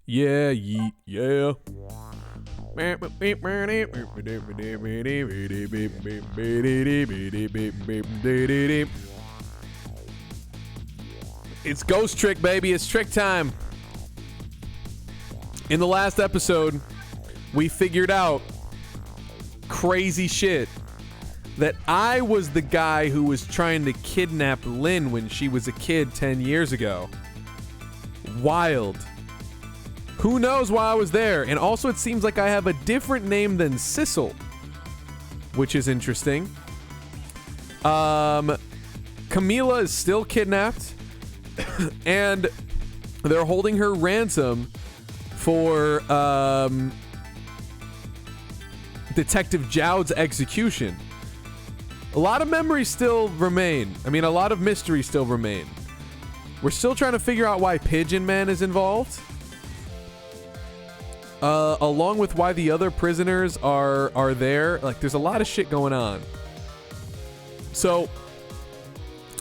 Yeah, yeet, yeah. It's Ghost Trick, baby. It's trick time. In the last episode, we figured out crazy shit. That I was the guy who was trying to kidnap Lynn when she was a kid 10 years ago. Wild. Who knows why I was there? And also it seems like I have a different name than Sissel, which is interesting. Camila is still kidnapped and they're holding her ransom for Detective Jowd's execution. A lot of memories still remain. I mean, a lot of mysteries still remain. We're still trying to figure out why Pigeon Man is involved. Along with why the other prisoners are there. Like, there's a lot of shit going on. So,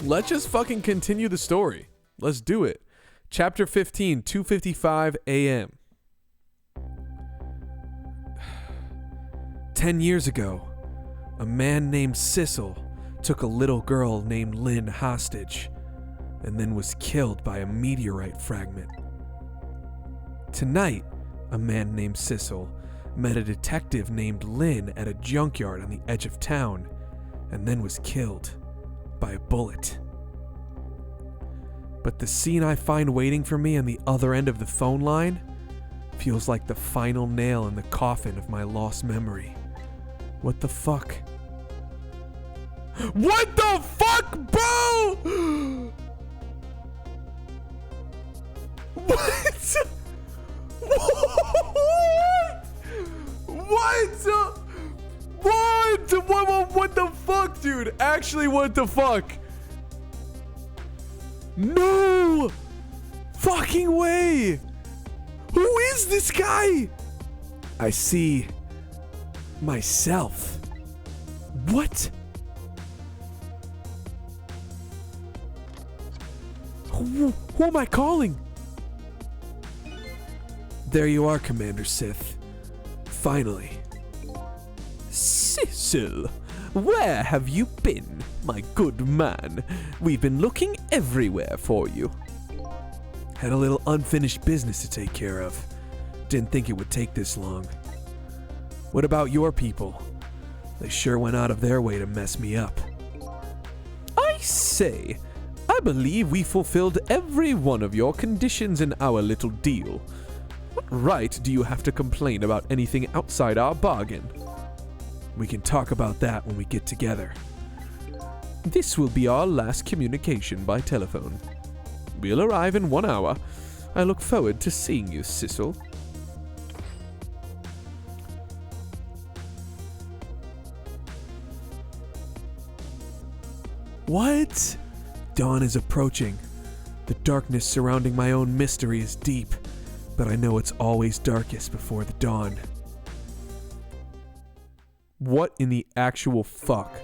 let's just fucking continue the story. Let's do it. Chapter 15, 2:55 a.m. 10 years ago, a man named Sissel took a little girl named Lynn hostage and then was killed by a meteorite fragment. Tonight, a man named Sissel met a detective named Lynn at a junkyard on the edge of town and then was killed by a bullet. But the scene I find waiting for me on the other end of the phone line feels like the final nail in the coffin of my lost memory. What the fuck? What the fuck, bro? What? What the fuck, dude? Actually, what the fuck? No fucking way. Who is this guy? I see myself. What? Who am I calling? There you are, Commander Sith. Finally. Sissel, where have you been, my good man? We've been looking everywhere for you. Had a little unfinished business to take care of. Didn't think it would take this long. What about your people? They sure went out of their way to mess me up. I say, I believe we fulfilled every one of your conditions in our little deal. What right do you have to complain about anything outside our bargain? We can talk about that when we get together. This will be our last communication by telephone. We'll arrive in 1 hour. I look forward to seeing you, Sissel. What? Dawn is approaching. The darkness surrounding my own mystery is deep, but I know it's always darkest before the dawn. What in the actual fuck?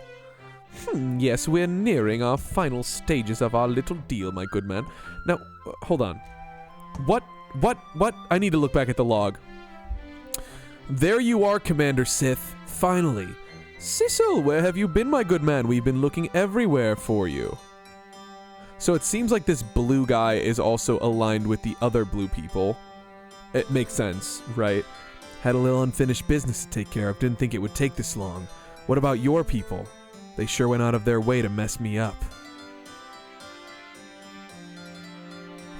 Yes, we're nearing our final stages of our little deal, my good man. Now, hold on. What? I need to look back at the log. There you are, Commander Sith. Finally. Sissel, where have you been, my good man? We've been looking everywhere for you. So it seems like this blue guy is also aligned with the other blue people. It makes sense, right? Had a little unfinished business to take care of. Didn't think it would take this long. What about your people? They sure went out of their way to mess me up.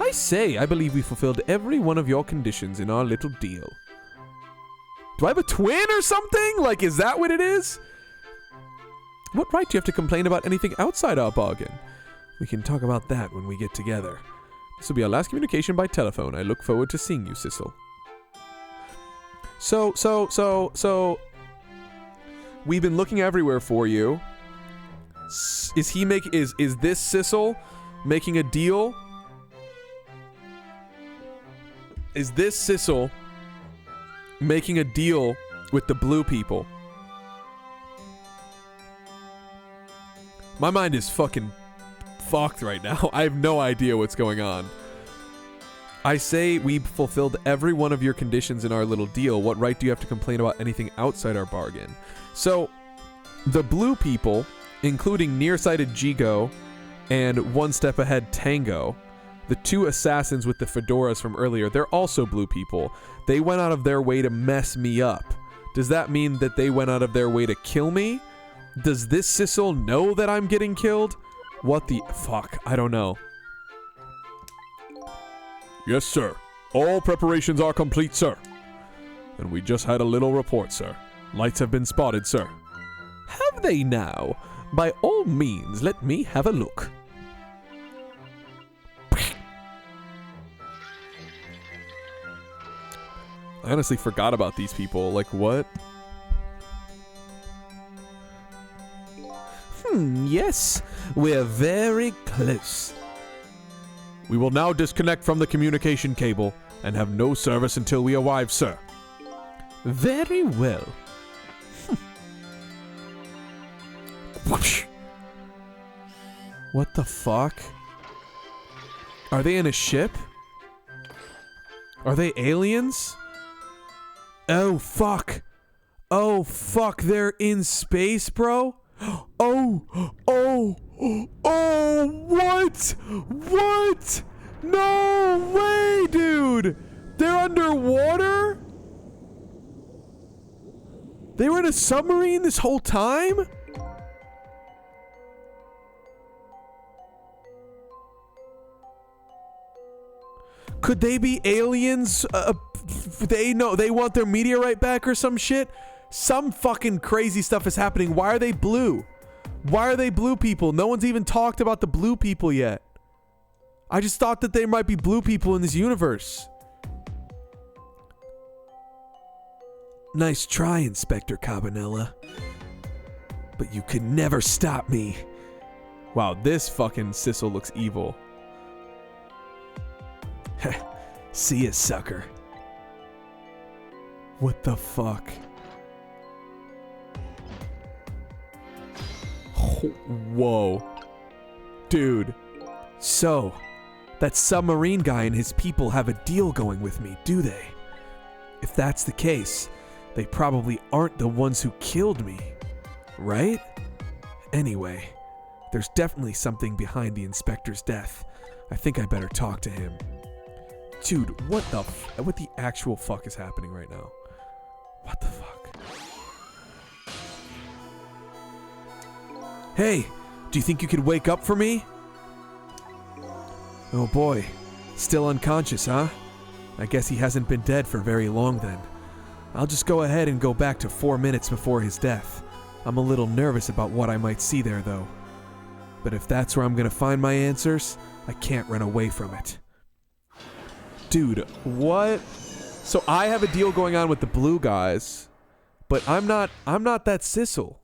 I say, I believe we fulfilled every one of your conditions in our little deal. Do I have a twin or something? Like, is that what it is? What right do you have to complain about anything outside our bargain? We can talk about that when we get together. This will be our last communication by telephone. I look forward to seeing you, Sissel. So, we've been looking everywhere for you. Is this Sissel making a deal? Is this Sissel making a deal with the blue people? My mind is fucking fucked right now. I have no idea what's going on. I say we fulfilled every one of your conditions in our little deal. What right do you have to complain about anything outside our bargain? So, the blue people, including nearsighted Jigo and One Step Ahead Tango, the two assassins with the fedoras from earlier, they're also blue people. They went out of their way to mess me up. Does that mean that they went out of their way to kill me? Does this Sissel know that I'm getting killed? What the fuck? I don't know. Yes, sir. All preparations are complete, sir. And we just had a little report, sir. Lights have been spotted, sir. Have they now? By all means, let me have a look. I honestly forgot about these people. Like, what? Yes. We're very close. We will now disconnect from the communication cable and have no service until we arrive, sir. Very well. What the fuck? Are they in a ship? Are they aliens? Oh, fuck. Oh, fuck. They're in space, bro? Oh, what? What? No way, dude. They're underwater? They were in a submarine this whole time? Could they be aliens? They want their meteorite back or some shit? Some fucking crazy stuff is happening. Why are they blue? Why are they blue people? No one's even talked about the blue people yet. I just thought that there might be blue people in this universe. Nice try, Inspector Cabanella. But you could never stop me. Wow, this fucking Sissel looks evil. See ya, sucker. What the fuck? Whoa. Dude. So, that submarine guy and his people have a deal going with me, do they? If that's the case, they probably aren't the ones who killed me, right? Anyway, there's definitely something behind the inspector's death. I think I better talk to him. Dude, what the actual fuck is happening right now? What the fuck? Hey, do you think you could wake up for me? Oh boy, still unconscious, huh? I guess he hasn't been dead for very long then. I'll just go ahead and go back to 4 minutes before his death. I'm a little nervous about what I might see there though. But if that's where I'm gonna find my answers, I can't run away from it. Dude, what? So I have a deal going on with the blue guys, but I'm not that Sissel.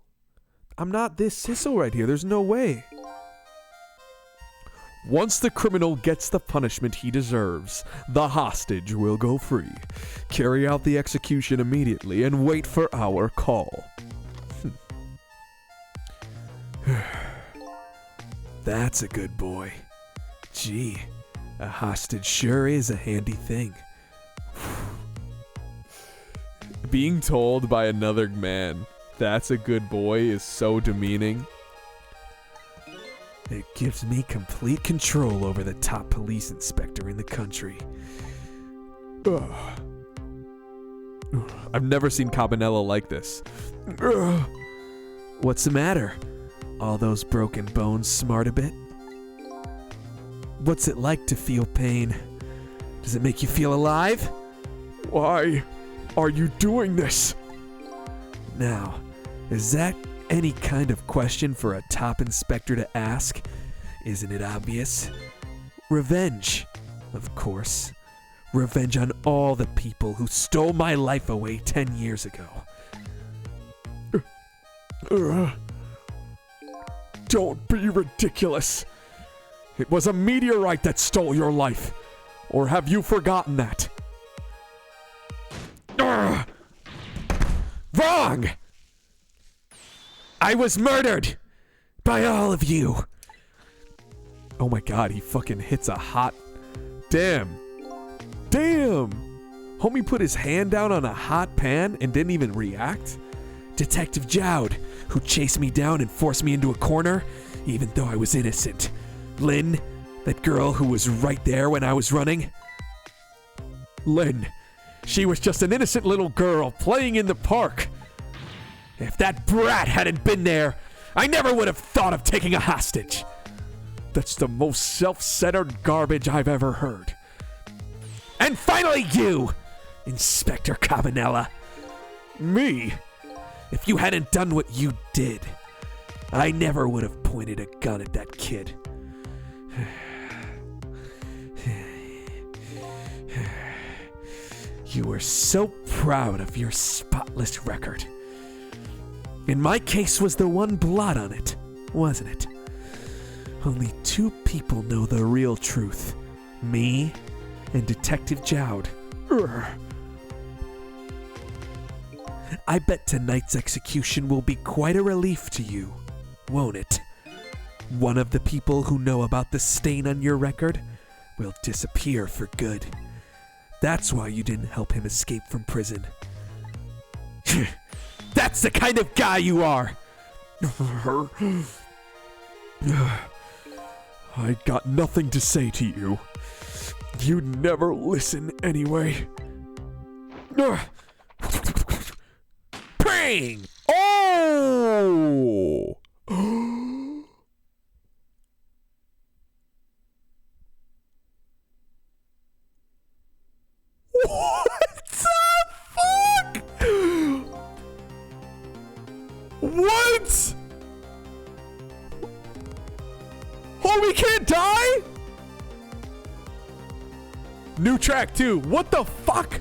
I'm not this Sissel right here. There's no way. Once the criminal gets the punishment he deserves, the hostage will go free. Carry out the execution immediately and wait for our call. That's a good boy. Gee, a hostage sure is a handy thing. Being told by another man, that's a good boy, is so demeaning. It gives me complete control over the top police inspector in the country. Ugh. I've never seen Cabanella like this. Ugh. What's the matter? All those broken bones smart a bit? What's it like to feel pain? Does it make you feel alive? Why are you doing this? Now, is that any kind of question for a top inspector to ask? Isn't it obvious? Revenge, of course. Revenge on all the people who stole my life away 10 years ago. Don't be ridiculous. It was a meteorite that stole your life. Or have you forgotten that? Wrong! I was murdered by all of you. Oh my god, he fucking hits a hot... Damn. Homie put his hand down on a hot pan and didn't even react? Detective Jowd, who chased me down and forced me into a corner, even though I was innocent. Lynn, that girl who was right there when I was running. Lynn, she was just an innocent little girl playing in the park. If that brat hadn't been there, I never would have thought of taking a hostage. That's the most self-centered garbage I've ever heard. And finally you, Inspector Cabanela. Me? If you hadn't done what you did, I never would have pointed a gun at that kid. You were so proud of your spotless record. And my case was the one blot on it, wasn't it? Only 2 people know the real truth. Me and Detective Jowd. I bet tonight's execution will be quite a relief to you, won't it? One of the people who know about the stain on your record will disappear for good. That's why you didn't help him escape from prison. That's the kind of guy you are! I got nothing to say to you. You'd never listen anyway. Ping! Oh! What the fuck? What? Homie can't die? New track too. What the fuck?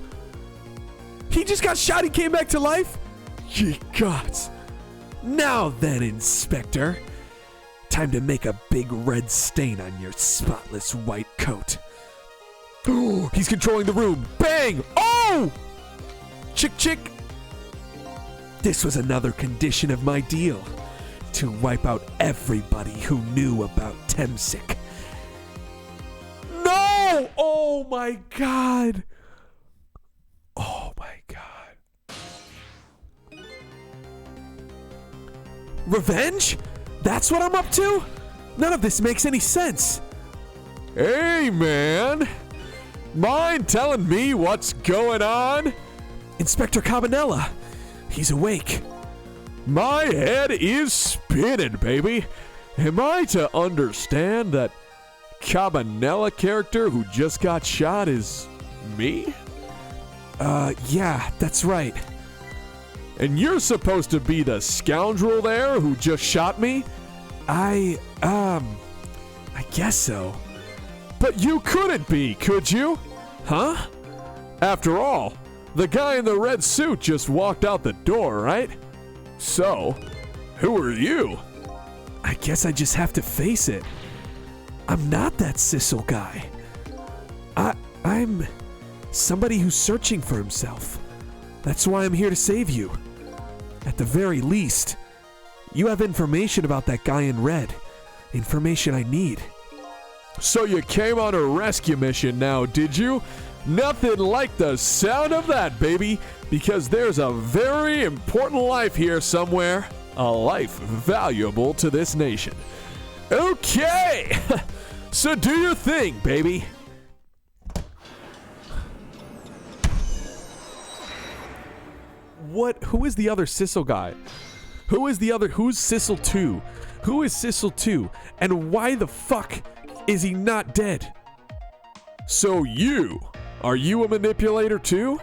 He just got shot, he came back to life? Ye gods. Now then, Inspector. Time to make a big red stain on your spotless white coat. Oh, he's controlling the room. Bang! Oh! Chick chick. This was another condition of my deal. To wipe out everybody who knew about Temsic. No! Oh my god. Oh my god. Revenge? That's what I'm up to? None of this makes any sense. Hey, man. Mind telling me what's going on? Inspector Cabanela. He's awake. My head is spinning, baby. Am I to understand that Cabanela character who just got shot is me? Yeah, that's right. And you're supposed to be the scoundrel there who just shot me? I guess so. But you couldn't be, could you? Huh? After all, the guy in the red suit just walked out the door, right? So, who are you? I guess I just have to face it. I'm not that Sissel guy. I'm somebody who's searching for himself. That's why I'm here to save you. At the very least, you have information about that guy in red. Information I need. So you came on a rescue mission now, did you? Nothing like the sound of that, baby, because there's a very important life here somewhere. A life valuable to this nation. Okay! So do your thing, baby. What? Who is the other Sissel guy? Who's Sissel 2? Who is Sissel 2? And why the fuck is he not dead? So are you a manipulator too?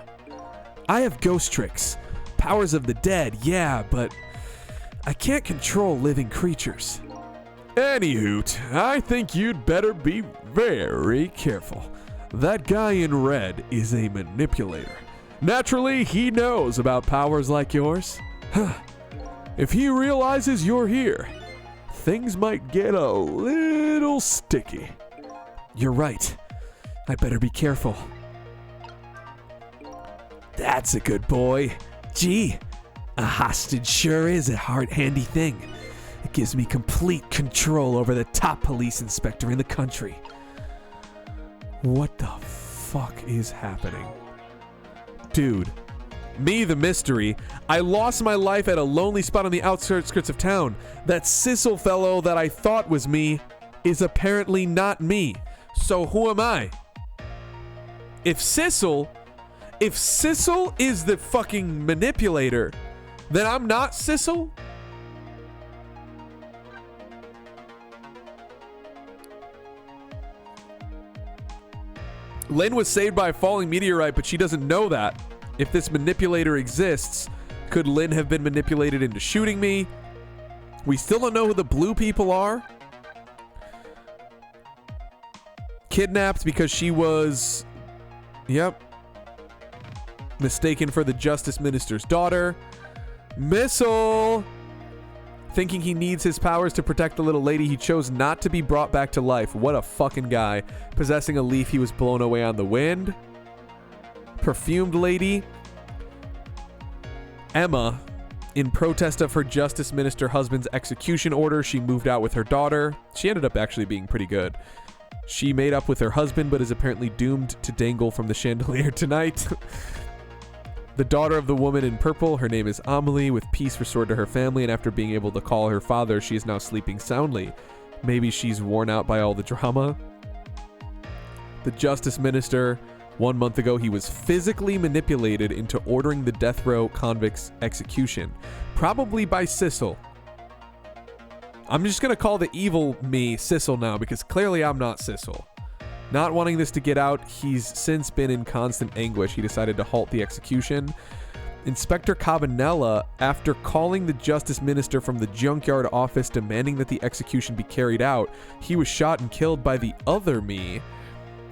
I have ghost tricks. Powers of the dead, yeah, but I can't control living creatures. Anyhoot, I think you'd better be very careful. That guy in red is a manipulator. Naturally, he knows about powers like yours. If he realizes you're here, things might get a little sticky. You're right. I better be careful. That's a good boy. Gee, a hostage sure is a handy thing. It gives me complete control over the top police inspector in the country. What the fuck is happening? Dude. Me, the mystery. I lost my life at a lonely spot on the outskirts of town. That Sissel fellow that I thought was me is apparently not me. So who am I? If Sissel is the fucking manipulator, then I'm not Sissel? Lynn was saved by a falling meteorite, but she doesn't know that. If this manipulator exists, could Lynn have been manipulated into shooting me? We still don't know who the blue people are. Kidnapped because she was, mistaken for the Justice Minister's daughter. Missile! Thinking he needs his powers to protect the little lady, he chose not to be brought back to life. What a fucking guy. Possessing a leaf, he was blown away on the wind. Perfumed lady. Emma. In protest of her Justice Minister husband's execution order, she moved out with her daughter. She ended up actually being pretty good. She made up with her husband, but is apparently doomed to dangle from the chandelier tonight. The daughter of the woman in purple, her name is Amelie, with peace restored to her family, and after being able to call her father, she is now sleeping soundly. Maybe she's worn out by all the drama. The Justice Minister, 1 month ago, he was physically manipulated into ordering the death row convict's execution. Probably by Sissel. I'm just going to call the evil me Sissel now, because clearly I'm not Sissel. Not wanting this to get out, he's since been in constant anguish. He decided to halt the execution. Inspector Cabanella, after calling the Justice Minister from the junkyard office demanding that the execution be carried out, he was shot and killed by the other me.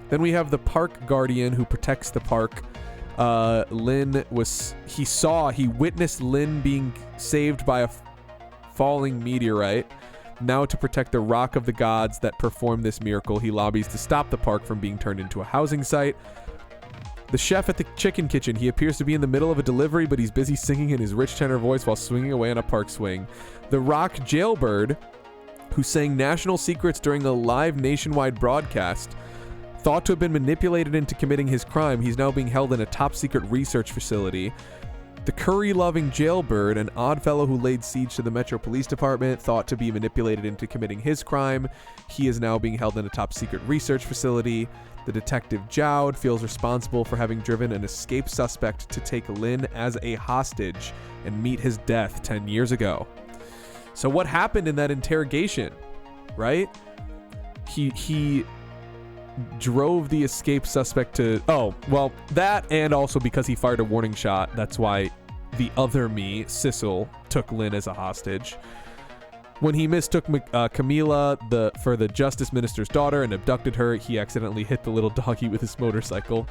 Then we have the park guardian who protects the park. He witnessed Lynn being saved by a falling meteorite. Now, to protect the rock of the gods that performed this miracle, he lobbies to stop the park from being turned into a housing site. The chef at the chicken kitchen, he appears to be in the middle of a delivery, but he's busy singing in his rich tenor voice while swinging away on a park swing. The rock jailbird, who sang national secrets during a live nationwide broadcast, thought to have been manipulated into committing his crime. He's now being held in a top-secret research facility. The curry-loving jailbird, an odd fellow who laid siege to the Metro Police Department, thought to be manipulated into committing his crime. He is now being held in a top-secret research facility. The detective Jowd feels responsible for having driven an escaped suspect to take Lynn as a hostage and meet his death 10 years ago. So what happened in that interrogation, right? He drove the escaped suspect to... Oh, well, that, and also because he fired a warning shot. That's why the other me, Sissel, took Lynn as a hostage. When he mistook Camila for the Justice Minister's daughter and abducted her, he accidentally hit the little doggy with his motorcycle.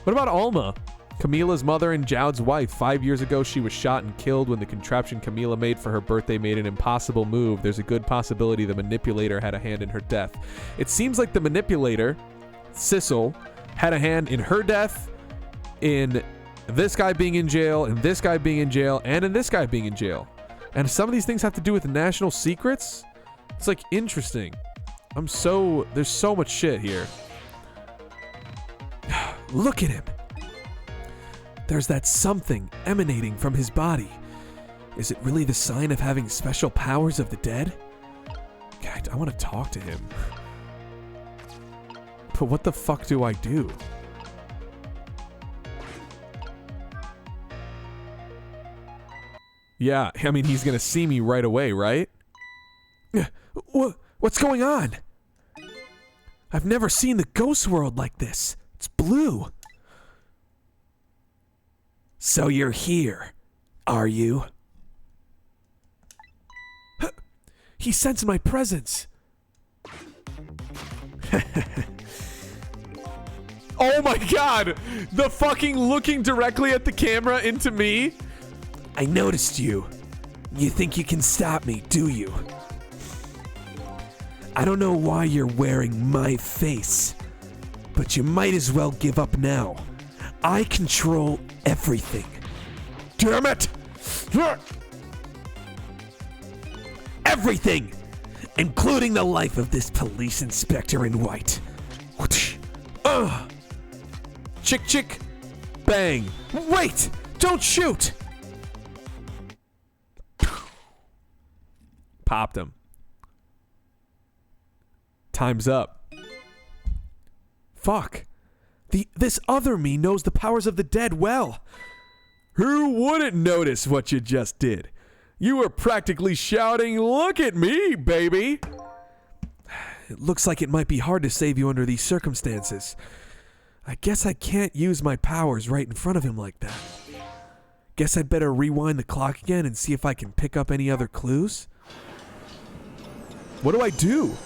What about Alma? Camila's mother and Jowd's wife. 5 years ago, she was shot and killed when the contraption Camila made for her birthday made an impossible move. There's a good possibility the manipulator had a hand in her death. It seems like the manipulator, Sissel, had a hand in her death, in this guy being in jail, and this guy being in jail, and in this guy being in jail. And some of these things have to do with national secrets? It's like interesting. There's so much shit here. Look at him. There's that something emanating from his body. Is it really the sign of having special powers of the dead? God, I want to talk to him. But what the fuck do I do? Yeah, I mean, he's gonna see me right away, right? What's going on? I've never seen the ghost world like this. It's blue. So you're here, are you? He sensed my presence. Oh my god! The fucking looking directly at the camera into me? I noticed you. You think you can stop me, do you? I don't know why you're wearing my face, but you might as well give up now. I control everything. Damn it! Everything! Including the life of this police inspector in white. Chick chick. Bang! Wait! Don't shoot! Popped him. Time's up. Fuck. This other me knows the powers of the dead well. Who wouldn't notice what you just did? You were practically shouting, "Look at me, baby!" It looks like it might be hard to save you under these circumstances. I guess I can't use my powers right in front of him like that. Guess I'd better rewind the clock again and see if I can pick up any other clues. What do I do?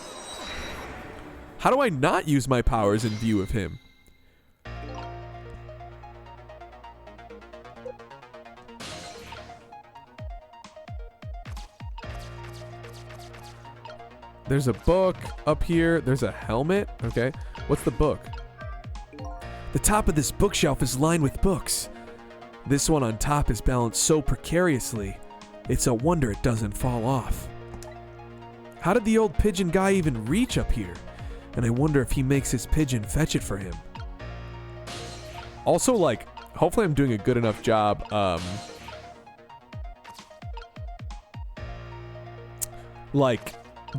How do I not use my powers in view of him? There's a book up here. There's a helmet. Okay. What's the book? The top of this bookshelf is lined with books. This one on top is balanced so precariously, it's a wonder it doesn't fall off. How did the old pigeon guy even reach up here? And I wonder if he makes his pigeon fetch it for him. Also, like, hopefully I'm doing a good enough job, like,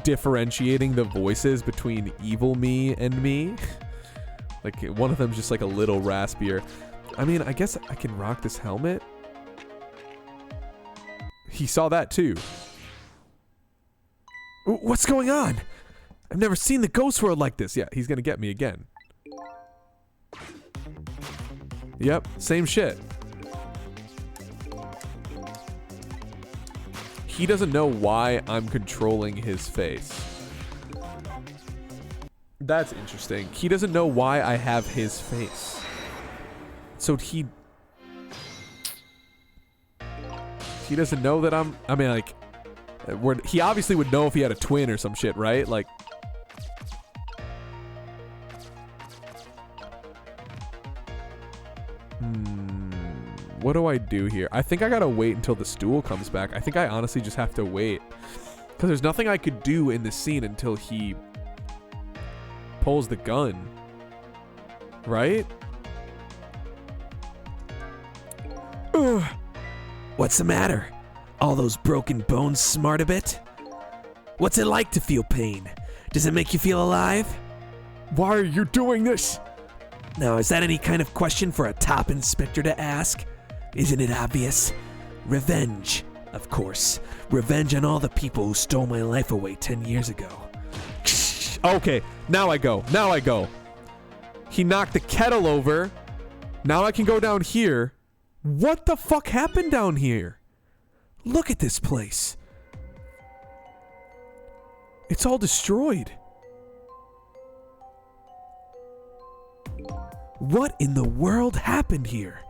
differentiating the voices between evil me and me. Like, one of them's just like a little raspier. I mean, I guess I can rock this helmet. He saw that too. What's going on? I've never seen the ghost world like this. Yeah, he's gonna get me again. Yep, same shit. He doesn't know why I'm controlling his face. That's interesting. He doesn't know why I have his face. So he doesn't know that I mean, like, he obviously would know if he had a twin or some shit, right? Like, what do I do here? I think I gotta wait until the stool comes back. I think I honestly just have to wait. Because there's nothing I could do in this scene until he pulls the gun. Right? Ugh. What's the matter? All those broken bones smart a bit? What's it like to feel pain? Does it make you feel alive? Why are you doing this? Now, is that any kind of question for a top inspector to ask? Isn't it obvious? Revenge, of course. Revenge on all the people who stole my life away 10 years ago. Okay, now I go. Now I go. He knocked the kettle over. Now I can go down here. What the fuck happened down here? Look at this place. It's all destroyed. What in the world happened here?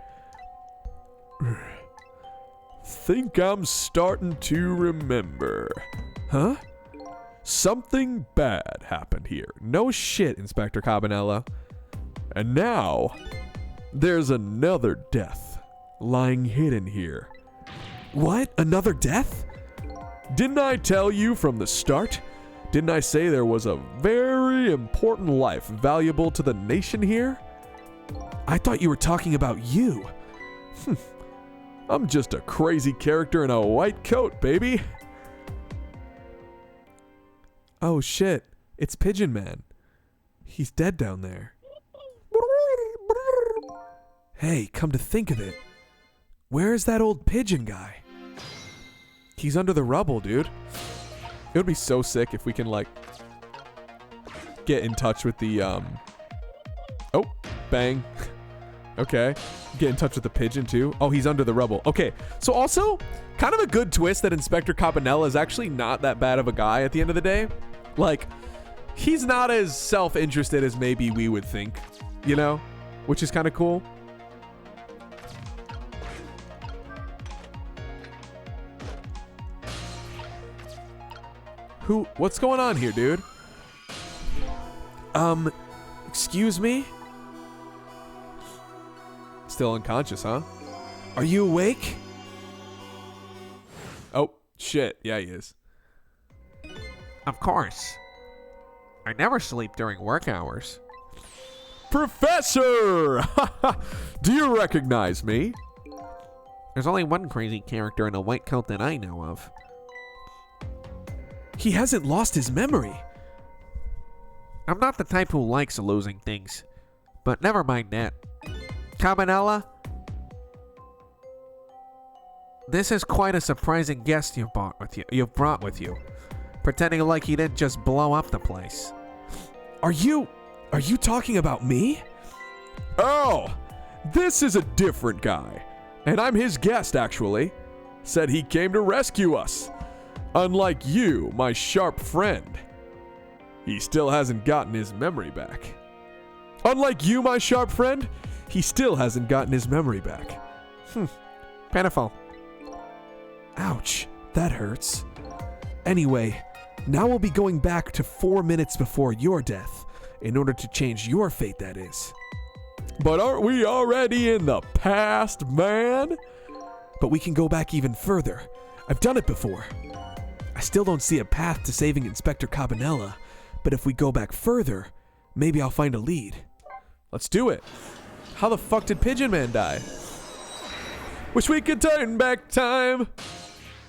Think I'm starting to remember. Huh? Something bad happened here. No shit, Inspector Cabanella. And now, there's another death lying hidden here. What? Another death? Didn't I tell you from the start? Didn't I say there was a very important life valuable to the nation here? I thought you were talking about you. I'm just a crazy character in a white coat, baby. Oh shit, it's Pigeon Man. He's dead down there. Hey, come to think of it, where is that old pigeon guy? He's under the rubble, dude. It would be so sick if we can, like, get in touch with the, oh, bang. Okay. Get in touch with the pigeon, too. Oh, he's under the rubble. Okay. So also, kind of a good twist that Inspector Cabanella is actually not that bad of a guy at the end of the day. Like, he's not as self-interested as maybe we would think, you know? Which is kind of cool. What's going on here, dude? Excuse me? Still unconscious, huh? Are you awake? Oh, shit. Yeah, he is. Of course. I never sleep during work hours. Professor! Do you recognize me? There's only one crazy character in a white coat that I know of. He hasn't lost his memory. I'm not the type who likes losing things, but never mind that. Cabanella? This is quite a surprising guest you've brought with you. Pretending like he didn't just blow up the place. Are you talking about me? Oh, this is a different guy. And I'm his guest, actually. Said he came to rescue us. Unlike you, my sharp friend. He still hasn't gotten his memory back. Unlike you, my sharp friend, he still hasn't gotten his memory back. Pitiful. Ouch, that hurts. Anyway, now we'll be going back to 4 minutes before your death, in order to change your fate, that is. But aren't we already in the past, man? But we can go back even further. I've done it before. I still don't see a path to saving Inspector Cabanella, but if we go back further, maybe I'll find a lead. Let's do it. How the fuck did Pigeon Man die? Wish we could turn back time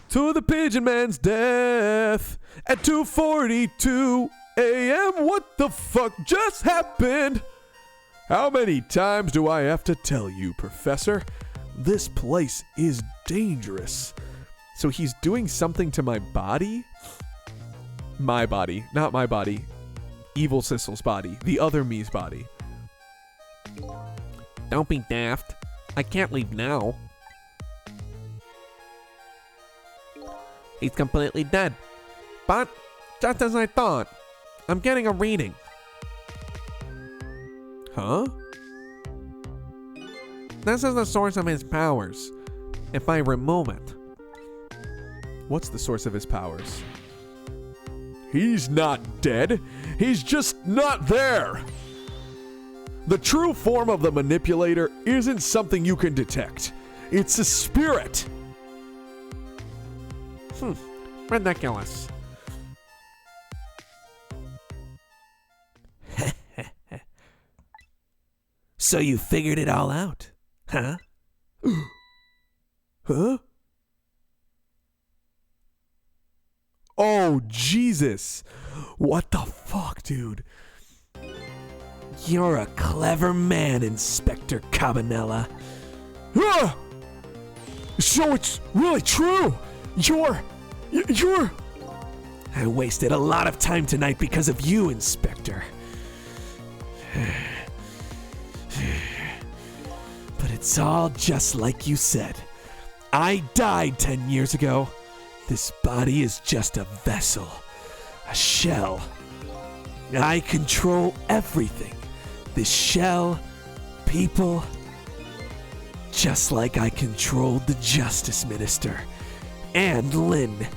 to the Pigeon Man's death at 2:42 a.m. What the fuck just happened? How many times do I have to tell you, Professor? This place is dangerous. So he's doing something to my body? My body, not my body. Evil Sissel's body, the other me's body. Don't be daft. I can't leave now. He's completely dead. But, just as I thought, I'm getting a reading. Huh? This is the source of his powers. If I remove it. What's the source of his powers? He's not dead. He's just not there. The true form of the manipulator isn't something you can detect. It's a spirit. Ridiculous. So you figured it all out, huh? Huh? Oh, Jesus. What the fuck, dude? You're a clever man, Inspector Cabanella. Ah! So it's really true. You're... I wasted a lot of time tonight because of you, Inspector. But it's all just like you said. I died 10 years ago. This body is just a vessel, a shell. I control everything. This shell, people, just like I controlled the Justice Minister and Lynn.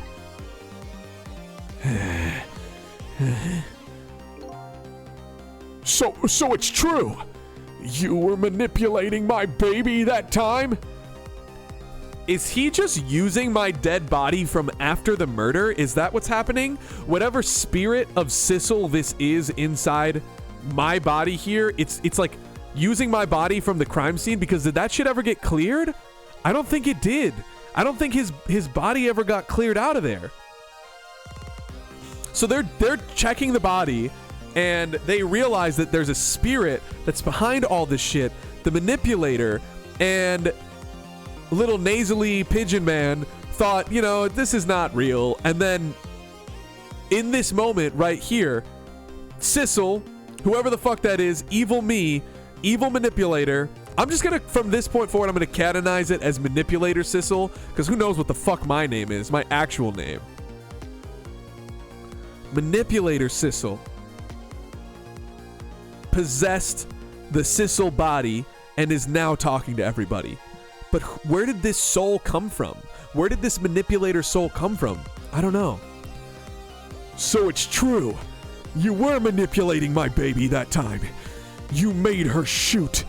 So it's true. You were manipulating my baby that time? Is he just using my dead body from after the murder? Is that what's happening? Whatever spirit of Sissel this is inside my body here, it's like using my body from the crime scene, because did that shit ever get cleared? I don't think it did. I don't think his body ever got cleared out of there. So they're checking the body, and they realize that there's a spirit that's behind all this shit, the manipulator, and little nasally Pigeon Man thought, this is not real. And then in this moment right here, Sissel, whoever the fuck that is, evil me, evil manipulator, I'm just gonna, from this point forward, I'm gonna canonize it as Manipulator Sissel, because who knows what the fuck my name is, my actual name. Manipulator Sissel possessed the Sissel body and is now talking to everybody. But where did this soul come from? Where did this manipulator soul come from? I don't know. So it's true. You were manipulating my baby that time. You made her shoot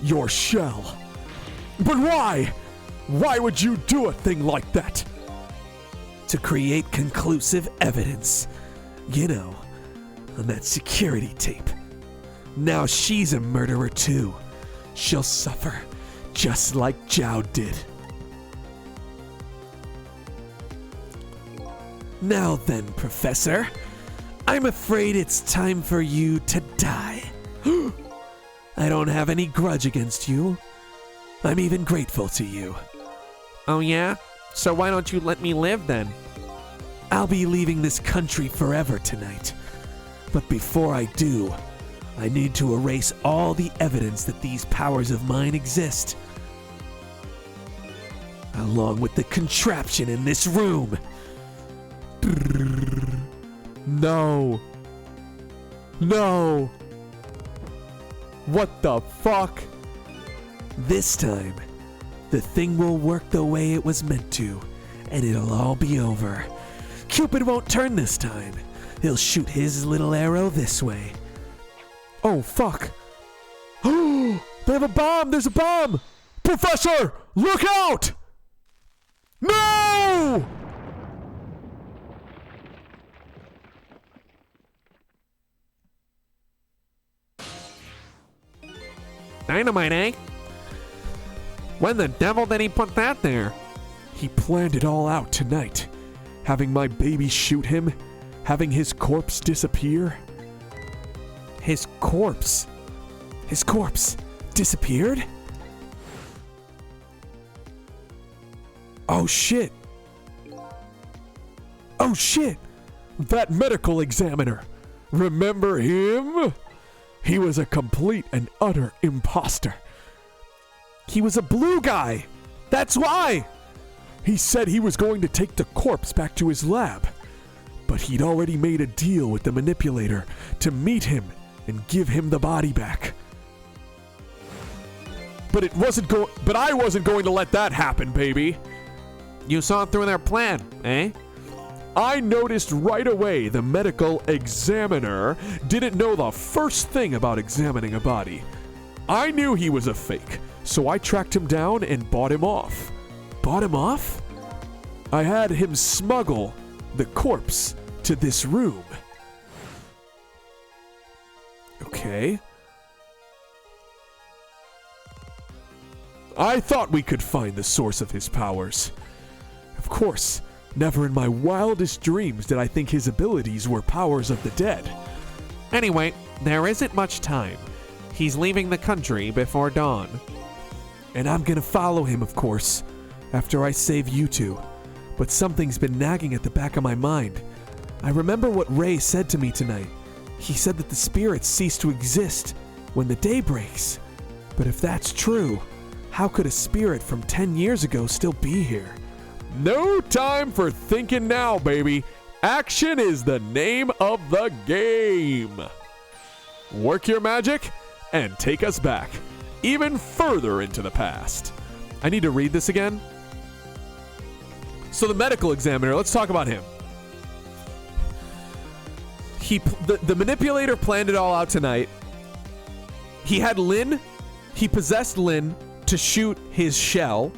your shell. But why? Why would you do a thing like that? To create conclusive evidence. On that security tape. Now she's a murderer too. She'll suffer, just like Zhao did. Now then, Professor, I'm afraid it's time for you to die. I don't have any grudge against you. I'm even grateful to you. Oh yeah? So why don't you let me live then? I'll be leaving this country forever tonight. But before I do, I need to erase all the evidence that these powers of mine exist. Along with the contraption in this room. No. No. What the fuck? This time, the thing will work the way it was meant to, and it'll all be over. Cupid won't turn this time. He'll shoot his little arrow this way. Oh, fuck. They have a bomb! There's a bomb! Professor! Look out! No! Dynamite, eh? When the devil did he put that there? He planned it all out tonight. Having my baby shoot him, having his corpse disappear. His corpse? His corpse disappeared? Oh shit! Oh shit! That medical examiner! Remember him? He was a complete and utter imposter. He was a blue guy! That's why! He said he was going to take the corpse back to his lab. But he'd already made a deal with the manipulator to meet him and give him the body back. But I wasn't going to let that happen, baby. You saw through their plan, eh? I noticed right away the medical examiner didn't know the first thing about examining a body. I knew he was a fake, so I tracked him down and bought him off. Bought him off? I had him smuggle the corpse to this room. Okay. I thought we could find the source of his powers. Of course, never in my wildest dreams did I think his abilities were powers of the dead. Anyway, there isn't much time. He's leaving the country before dawn. And I'm gonna follow him, of course, after I save you two. But something's been nagging at the back of my mind. I remember what Ray said to me tonight. He said that the spirits cease to exist when the day breaks. But if that's true, how could a spirit from 10 years ago still be here? No time for thinking now, baby. Action is the name of the game. Work your magic and take us back even further into the past. I need to read this again. So the medical examiner, let's talk about him. The manipulator planned it all out tonight. He had Lynn, he possessed Lynn to shoot his shell.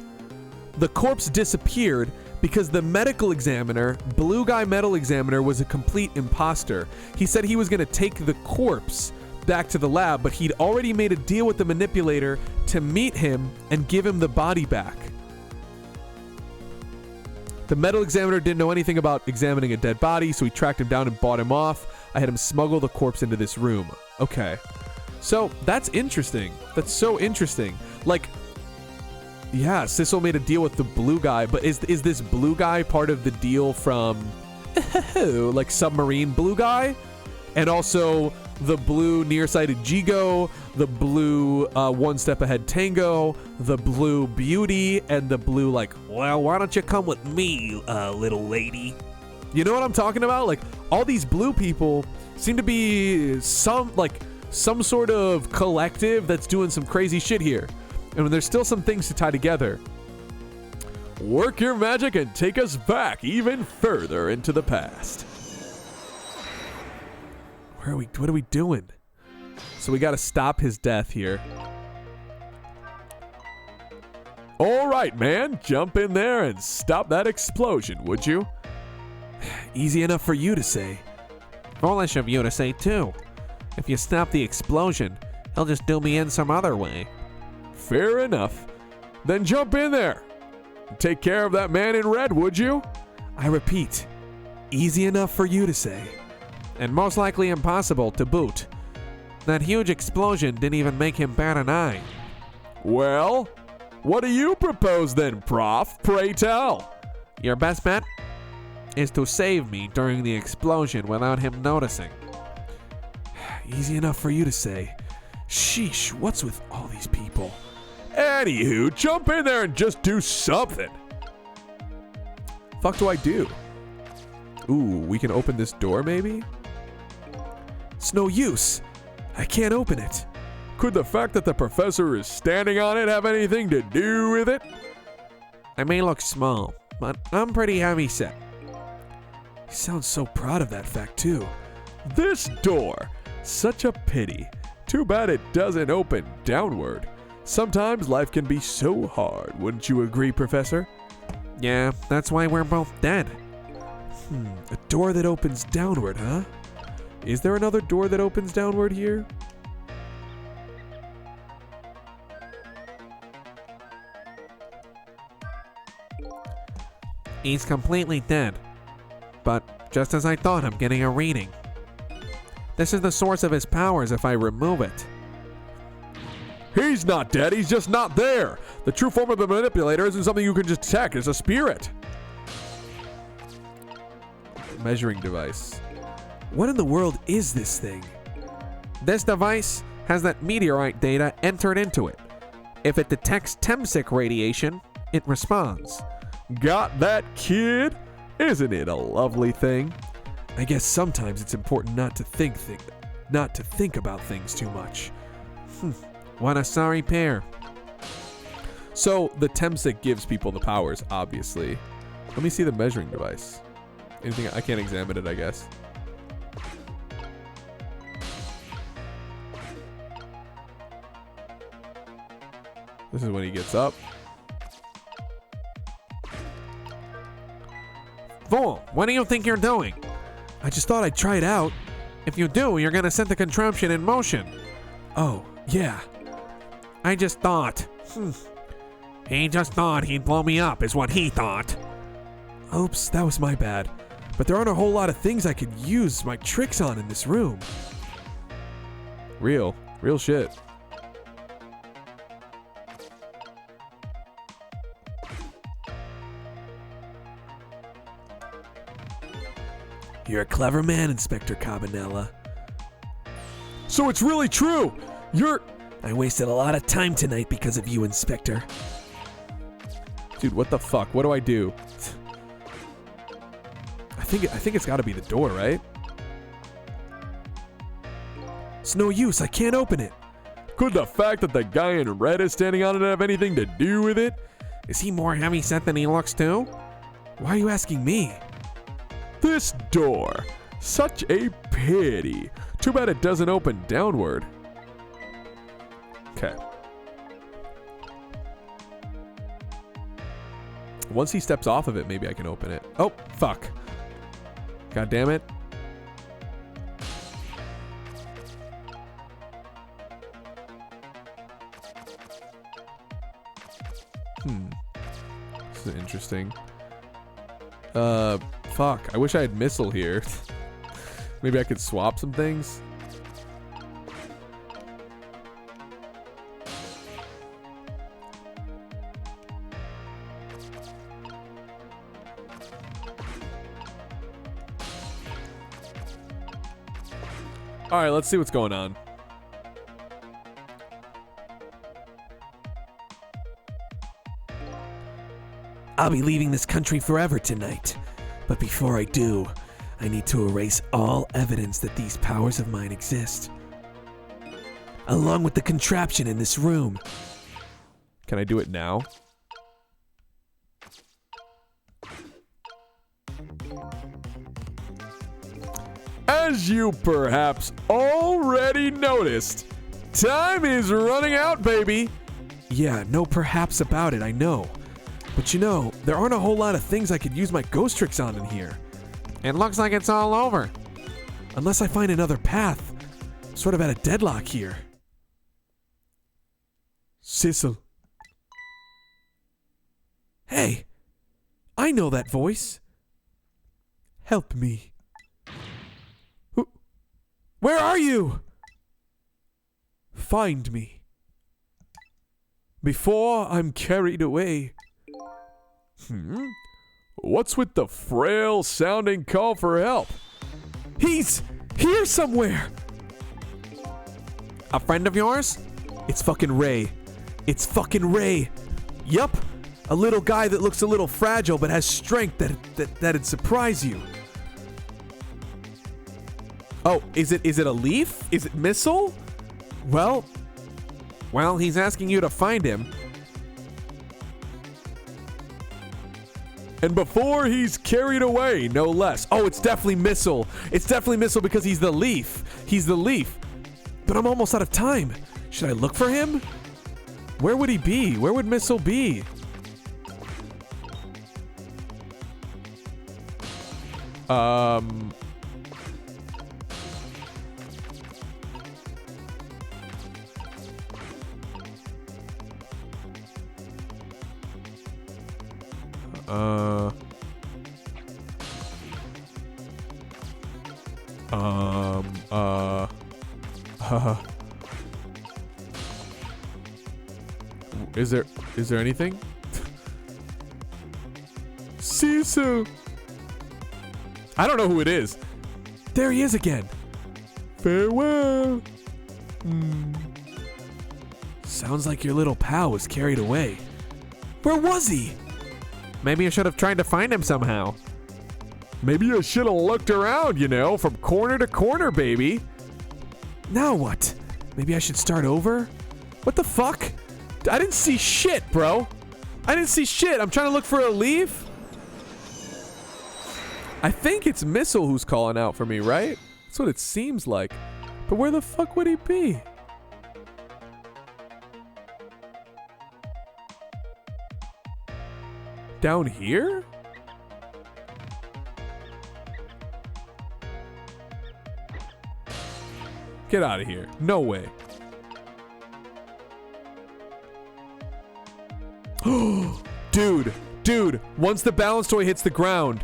The corpse disappeared because the medical examiner, Blue Guy Metal Examiner, was a complete imposter. He said he was going to take the corpse back to the lab, but he'd already made a deal with the manipulator to meet him and give him the body back. The metal examiner didn't know anything about examining a dead body, so he tracked him down and bought him off. I had him smuggle the corpse into this room. Okay. So, that's interesting. That's so interesting. Like, yeah, Sissel made a deal with the blue guy, but is this blue guy part of the deal from, like, Submarine Blue Guy? And also the blue nearsighted Jigo, the blue One Step Ahead Tango, the blue Beauty, and the blue, like, well, why don't you come with me, little lady? You know what I'm talking about? Like, all these blue people seem to be some sort of collective that's doing some crazy shit here. And there's still some things to tie together. Work your magic and take us back even further into the past. What are we doing? So we gotta stop his death here. All right, man, jump in there and stop that explosion, would you? Easy enough for you to say. Foolish of you to say, too. If you stop the explosion, he'll just do me in some other way. Fair enough. Then jump in there. Take care of that man in red, would you? I repeat, easy enough for you to say. And most likely impossible to boot. That huge explosion didn't even make him bat an eye. Well, what do you propose then, Prof? Pray tell. Your best bet is to save me during the explosion without him noticing. Easy enough for you to say. Sheesh, what's with all these people? Anywho, jump in there and just do something. Fuck do I do? Ooh, we can open this door maybe? It's no use. I can't open it. Could the fact that the professor is standing on it have anything to do with it? I may look small, but I'm pretty heavy set. He sounds so proud of that fact too. This door. Such a pity. Too bad it doesn't open downward. Sometimes life can be so hard, wouldn't you agree, Professor? Yeah, that's why we're both dead. A door that opens downward, huh? Is there another door that opens downward here? He's completely dead. But just as I thought, I'm getting a reading. This is the source of his powers if I remove it. He's not dead, he's just not there. The true form of the manipulator isn't something you can just detect, it's a spirit. Measuring device. What in the world is this thing? This device has that meteorite data entered into it. If it detects Temsic radiation, it responds. Got that, kid? Isn't it a lovely thing? I guess sometimes it's important not to think about things too much. What a sorry pair. So the Temsic gives people the powers, obviously. Let me see the measuring device. Anything? I can't examine it, I guess. This is when he gets up. Fool, what do you think you're doing? I just thought I'd try it out. If you do, you're gonna set the contraption in motion. Oh, yeah. I just thought. He just thought he'd blow me up, is what he thought. Oops, that was my bad. But there aren't a whole lot of things I could use my tricks on in this room. Real shit. You're a clever man, Inspector Cabanella. So it's really true! I wasted a lot of time tonight because of you, Inspector. Dude, what the fuck? What do I do? I think it's gotta be the door, right? It's no use, I can't open it. Could the fact that the guy in red is standing on it have anything to do with it? Is he more heavy set than he looks too? Why are you asking me? This door. Such a pity. Too bad it doesn't open downward. Okay. Once he steps off of it, maybe I can open it. Oh, fuck. God damn it. This is interesting. Fuck. I wish I had missile here. Maybe I could swap some things. All right, let's see what's going on. I'll be leaving this country forever tonight. But before I do, I need to erase all evidence that these powers of mine exist. Along with the contraption in this room. Can I do it now? As you perhaps already noticed, time is running out, baby. Yeah, no perhaps about it, I know. But you know, there aren't a whole lot of things I could use my ghost tricks on in here. It looks like it's all over. Unless I find another path. sort of at a deadlock here. Sissel. Hey, I know that voice. Help me. Where are you? Find me. Before I'm carried away. What's with the frail sounding call for help? He's here somewhere. A friend of yours? It's fucking Ray. It's fucking Ray. Yup. A little guy that looks a little fragile but has strength that'd surprise you. Oh, is it a leaf? Is it Missile? Well, he's asking you to find him. And before he's carried away, no less. Oh, it's definitely Missile. It's definitely Missile because he's the leaf. He's the leaf. But I'm almost out of time. Should I look for him? Where would he be? Where would Missile be? Is there anything? Sisu. I don't know who it is. There he is again. Farewell. Sounds like your little pal was carried away. Where was he? Maybe I should have tried to find him somehow. Maybe I should have looked around, from corner to corner, baby. Now what? Maybe I should start over? What the fuck? I didn't see shit, bro. I didn't see shit. I'm trying to look for a leaf. I think it's Missile who's calling out for me, right? That's what it seems like. But where the fuck would he be? Down here? Get out of here. No way. Dude, once the balance toy hits the ground,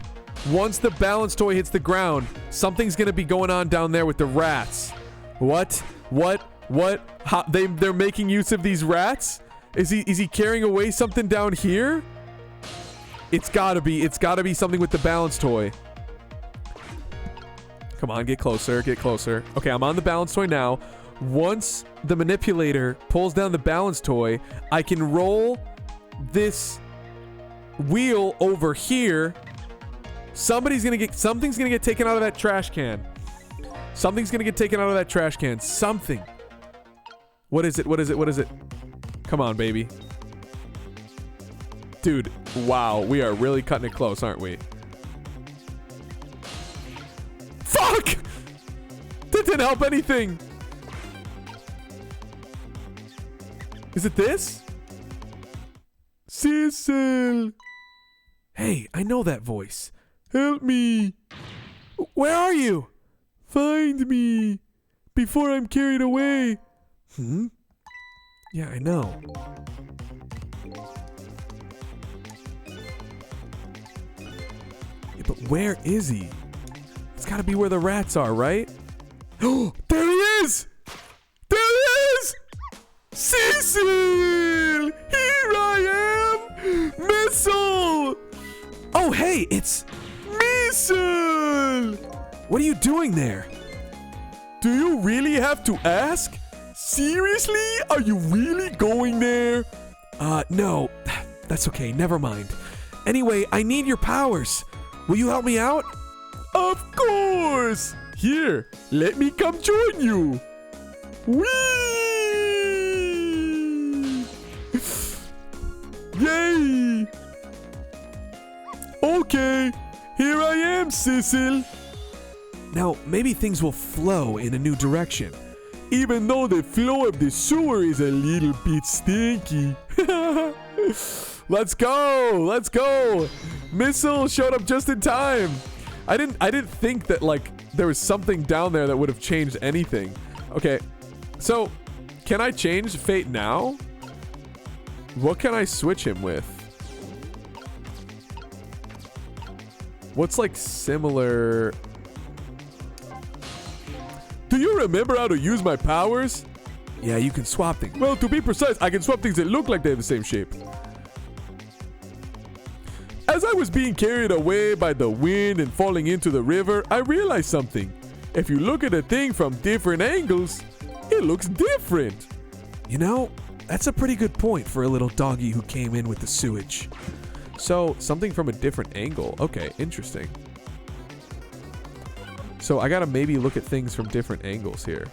something's gonna be going on down there with the rats. What? How, they're making use of these rats? Is he carrying away something down here? It's gotta be something with the balance toy. Come on, get closer. Okay, I'm on the balance toy now. Once the manipulator pulls down the balance toy, I can roll this wheel over here. Something's gonna get taken out of that trash can. Something. What is it? Come on, baby. Dude, wow, we are really cutting it close, aren't we? Fuck! That didn't help anything. Is it this? Cecil! Hey, I know that voice. Help me. Where are you? Find me. Before I'm carried away. Yeah, I know. Yeah, but where is he? It's gotta be where the rats are, right? Oh, there he is! There he is! Cecil! Here I am! Missile! Oh, hey, it's Missile! What are you doing there? Do you really have to ask? Seriously? Are you really going there? No. That's okay, never mind. Anyway, I need your powers. Will you help me out? Of course! Here, let me come join you. Whee! Yay! Okay, here I am, Cecil. Now, maybe things will flow in a new direction. Even though the flow of the sewer is a little bit stinky. Let's go! Missile showed up just in time. I didn't think that, like, there was something down there that would have changed anything. Okay, so can I change fate now? What can I switch him with? What's like similar? Do you remember how to use my powers? Yeah, you can swap things. Well, to be precise, I can swap things that look like they have the same shape. As I was being carried away by the wind and falling into the river, I realized something. If you look at a thing from different angles, it looks different. You know, that's a pretty good point for a little doggy who came in with the sewage. So, something from a different angle. Okay, interesting. So, I gotta maybe look at things from different angles here.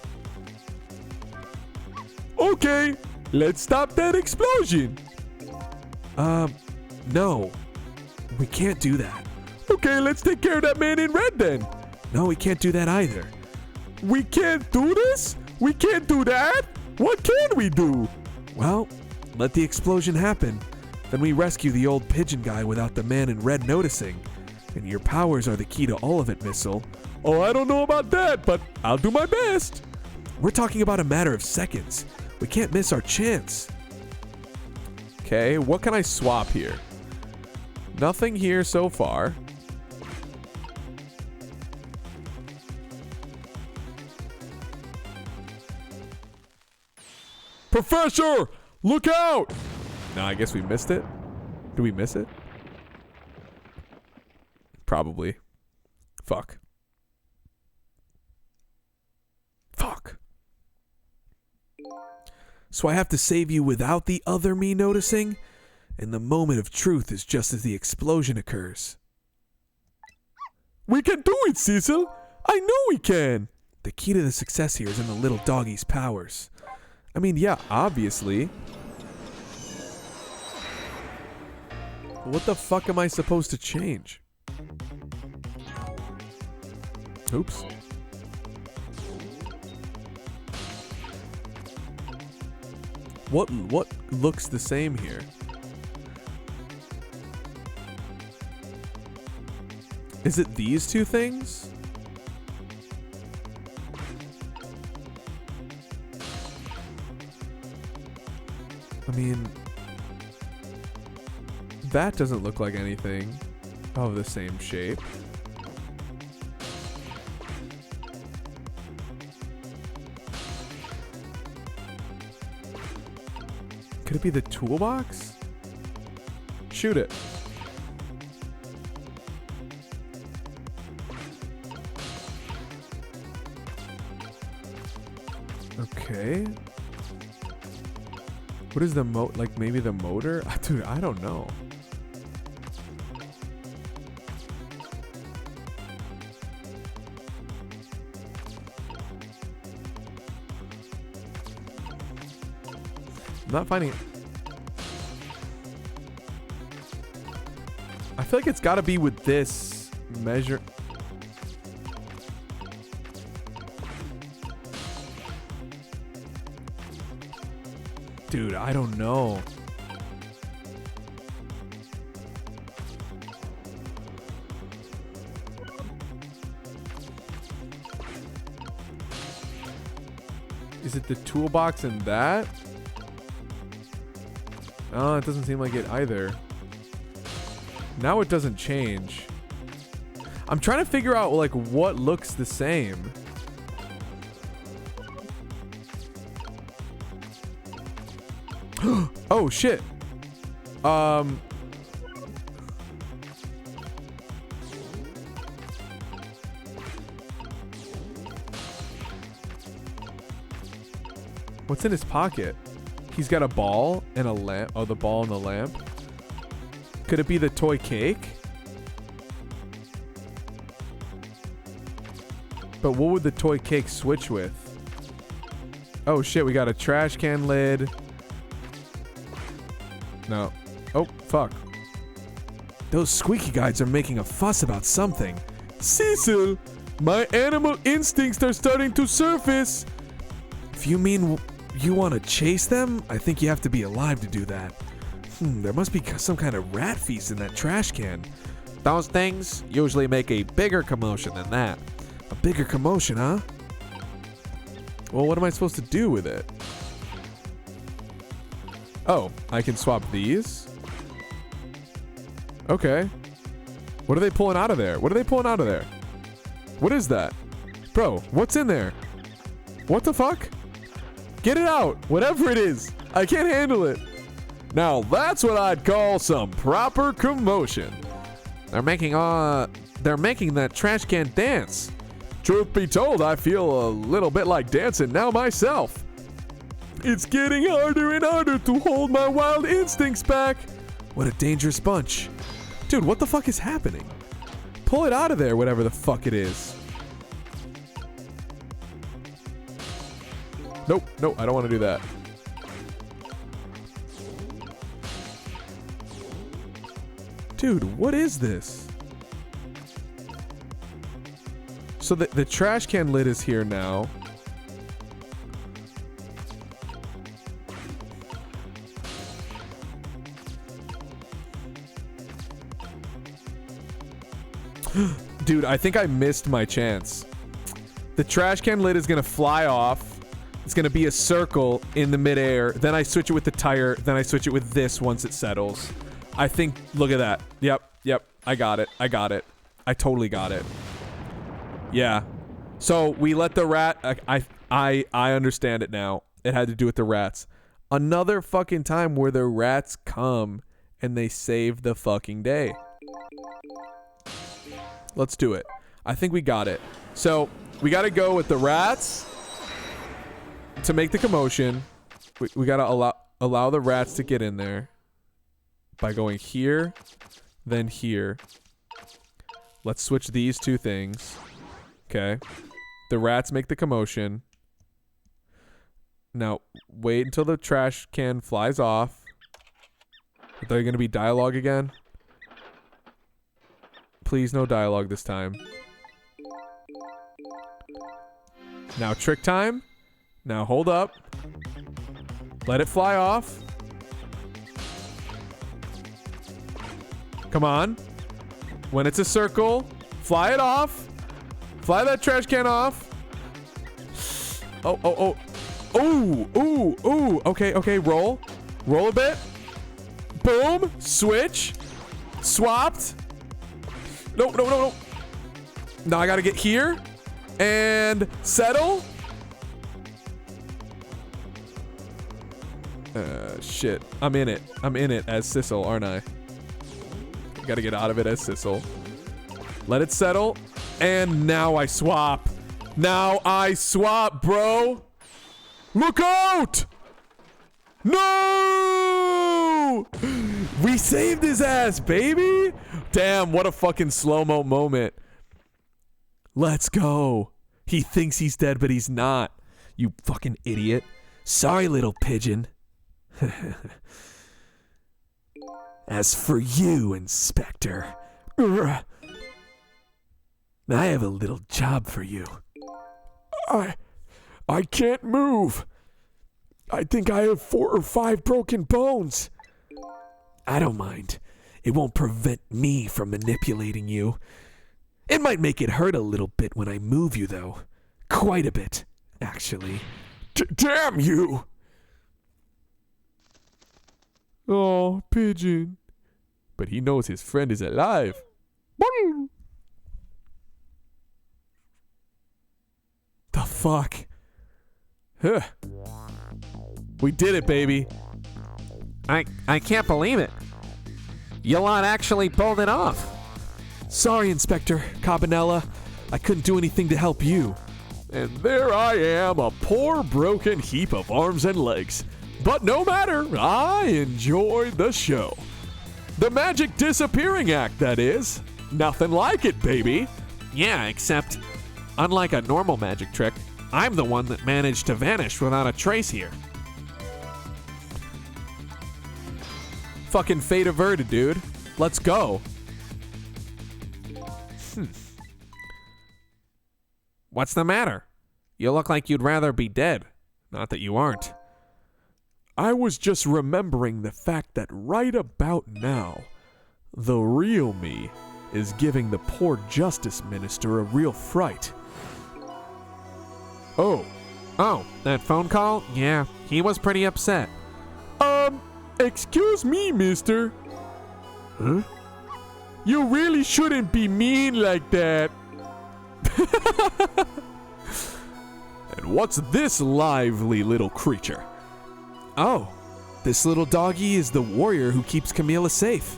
Okay, let's stop that explosion. No. We can't do that. Okay, let's take care of that man in red then. No, we can't do that either. We can't do this? We can't do that? What can we do? Well, let the explosion happen. Then we rescue the old pigeon guy without the man in red noticing. And your powers are the key to all of it, Missile. Oh, I don't know about that, but I'll do my best. We're talking about a matter of seconds. We can't miss our chance. Okay, what can I swap here? Nothing here so far. Professor, look out! No, I guess we missed it. Did we miss it? Probably. Fuck. Fuck. So I have to save you without the other me noticing? And the moment of truth is just as the explosion occurs. We can do it, Cecil! I know we can! The key to the success here is in the little doggy's powers. I mean, yeah, obviously. What the fuck am I supposed to change? Oops. What looks the same here? Is it these two things? I mean, that doesn't look like anything of the same shape. Could it be the toolbox? Shoot it. Okay. What is the like maybe the motor? Dude, I don't know. I'm not finding it. I feel like it's got to be with this measure. Dude, I don't know. Is it the toolbox and that? Oh, it doesn't seem like it either. Now it doesn't change. I'm trying to figure out like what looks the same. Oh shit. What's in his pocket? He's got a ball and a lamp. Oh, the ball and the lamp. Could it be the toy cake? But what would the toy cake switch with? Oh shit, we got a trash can lid. No. Oh, fuck. Those squeaky guys are making a fuss about something. Cecil, my animal instincts are starting to surface. If you mean you want to chase them, I think you have to be alive to do that. There must be some kind of rat feast in that trash can. Those things usually make a bigger commotion than that. A bigger commotion, huh? Well, what am I supposed to do with it? Oh, I can swap these? Okay. What are they pulling out of there? What are they pulling out of there? What is that? Bro, what's in there? What the fuck? Get it out! Whatever it is! I can't handle it! Now that's what I'd call some proper commotion. They're making that trash can dance. Truth be told, I feel a little bit like dancing now myself. It's getting harder and harder to hold my wild instincts back. What a dangerous bunch. Dude, what the fuck is happening? Pull it out of there, whatever the fuck it is. Nope, I don't want to do that. Dude, what is this? So the trash can lid is here now. Dude, I think I missed my chance. The trash can lid is gonna fly off. It's gonna be a circle in the midair. Then I switch it with the tire. Then I switch it with this once it settles. I think, look at that. Yep. I got it. I totally got it. Yeah. So we let the rat, I understand it now. It had to do with the rats. Another fucking time where the rats come and they save the fucking day. Let's do it. I think we got it. So we got to go with the rats to make the commotion. We got to allow the rats to get in there by going here, then here. Let's switch these two things. Okay. The rats make the commotion. Now, wait until the trash can flies off. Are there going to be dialogue again? Please, no dialogue this time. Now, trick time. Now, hold up. Let it fly off. Come on. When it's a circle, fly it off. Fly that trash can off. Oh. Ooh. Okay, roll. Roll a bit. Boom. Switch. Swapped. No. Now I gotta get here. And settle. Shit. I'm in it as Sissel, aren't I? Gotta get out of it as Sissel. Let it settle. And now I swap. Bro. Look out! No! We saved his ass, baby! Damn, what a fucking slow-mo moment. Let's go. He thinks he's dead, but he's not. You fucking idiot. Sorry, little pigeon. As for you, Inspector, I have a little job for you. I can't move. I think I have 4 or 5 broken bones. I don't mind. It won't prevent me from manipulating you. It might make it hurt a little bit when I move you, though. Quite a bit, actually. Damn you! Oh, pigeon. But he knows his friend is alive. The fuck? Huh. We did it, baby. I can't believe it. You lot actually pulled it off. Sorry, Inspector Cabanella. I couldn't do anything to help you. And there I am, a poor broken heap of arms and legs. But no matter, I enjoyed the show. The magic disappearing act, that is. Nothing like it, baby. Yeah, except, unlike a normal magic trick, I'm the one that managed to vanish without a trace here. Fucking fate averted, dude. Let's go. What's the matter? You look like you'd rather be dead. Not that you aren't. I was just remembering the fact that right about now, the real me is giving the poor justice minister a real fright. Oh, Oh, that phone call? Yeah, he was pretty upset. Excuse me, mister. Huh? You really shouldn't be mean like that. And what's this lively little creature? Oh, this little doggy is the warrior who keeps Camila safe.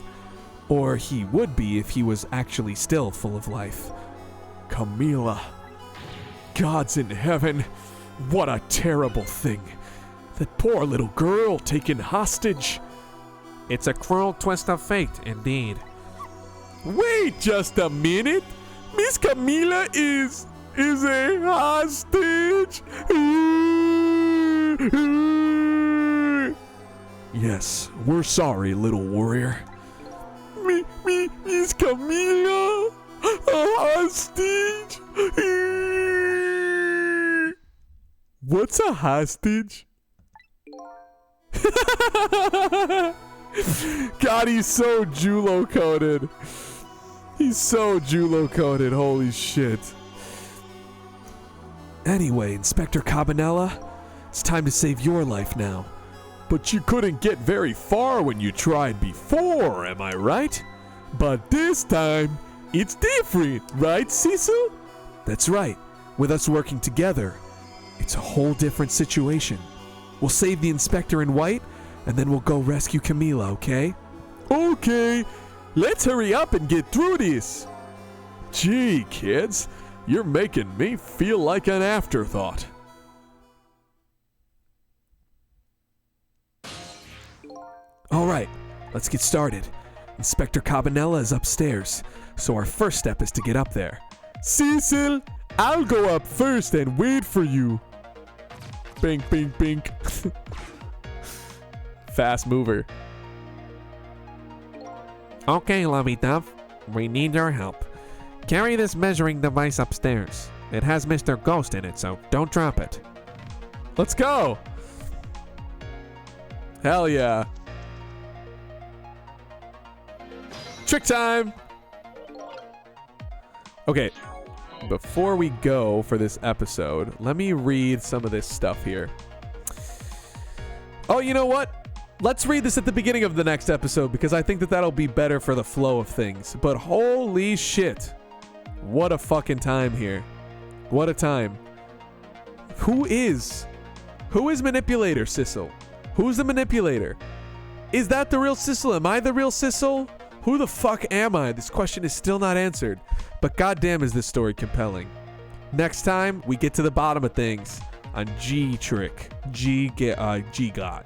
Or he would be if he was actually still full of life. Camila. God's in heaven. What a terrible thing. That poor little girl taken hostage. It's a cruel twist of fate, indeed. Wait just a minute. Miss Camila is a hostage. Yes, we're sorry, little warrior. Miss Camila, a hostage. What's a hostage? God, he's so GULO coded. He's so GULO coded. Holy shit. Anyway, Inspector Cabanela, it's time to save your life now. But you couldn't get very far when you tried before, am I right? But this time, it's different, right, Cecil? That's right. With us working together, it's a whole different situation. We'll save the inspector in white, and then we'll go rescue Camila, okay? Okay, let's hurry up and get through this. Gee, kids, you're making me feel like an afterthought. All right, let's get started. Inspector Cabanela is upstairs, so our first step is to get up there. Cecil, I'll go up first and wait for you. Bink, bink, bink. Fast mover. Okay, lovey-dove, we need your help. Carry this measuring device upstairs. It has Mr. Ghost in it, so don't drop it. Let's go. Hell yeah. Trick time. Okay, before we go for this episode, let me read some of this stuff here. Oh, you know what? Let's read this at the beginning of the next episode because I think that that'll be better for the flow of things. But holy shit. What a fucking time here. What a time. Who is Manipulator, Cecil? Who's the manipulator? Is that the real Cecil? Am I the real Cecil? Who the fuck am I? This question is still not answered. But goddamn is this story compelling. Next time, we get to the bottom of things on G Guy.